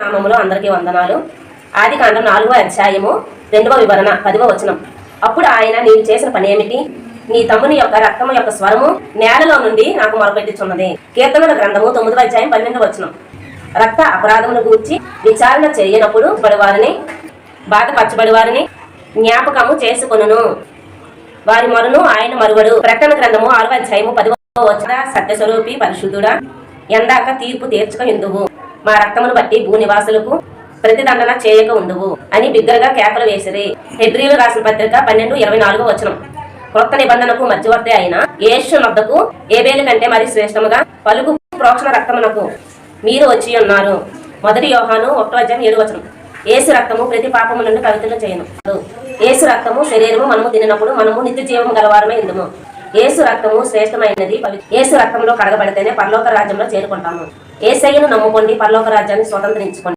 నామములో అందరికీ వందనాలు. ఆదికాండం 4వ అధ్యాయము 2వ వివరణ 10వ వచనం. అప్పుడు ఆయన, నీవు చేసిన పని ఏమిటి? నీ తమ్ముని యొక్క రక్తము యొక్క స్వరము నేలలో నుండి నాకు మొరపెట్టుచున్నది. కీర్తనల గ్రంథము 9వ అధ్యాయం 12వ వచనం. రక్త అపరాధమును గూర్చి విచారణ చేయనప్పుడు పడివారిని బాధపరచబడి వారిని జ్ఞాపకము చేసుకొనును, వారి మొరను ఆయన మరువడు. ప్రకటన గ్రంథము 6వ అధ్యాయము 10వ వచనం. సత్యస్వరూపి పరిశుద్ధుడా, ఎందాక తీర్పు తీర్చక ఎందువు? మా రక్తమును బట్టి భూనివాసులకు ప్రతిదండన చేయక ఉండువు అని బిగ్గరగా కేకలు వేసిరి. హెబ్రీలు రాసిన పత్రిక 12:24వ వచనం. క్రొత్త నిబంధనకు మధ్యవర్తి అయిన యేసు నొద్దకు ఏబేలు కంటే మరి శ్రేష్టముగా పలుకు ప్రోక్షణ రక్తమునకు మీరు వచ్చి ఉన్నారు. 1 యోహాను 1వ అధ్యాయం 7వ వచనం. యేసు రక్తము ప్రతి పాపము నుండి పవిత్రం చేయను. యేసు రక్తము శరీరము మనము తిన్నప్పుడు మనము నిత్య జీవము గలవారమై ఉందుము. యేసు రక్తము శ్రేష్టమైనది. యేసు రక్తంలో కడగబడితేనే పరలోక రాజ్యంలో చేరుకుంటాము. యేసయ్యను నమ్ముకోండి, పరలోక రాజ్యాన్ని స్వతంత్రించుకోండి.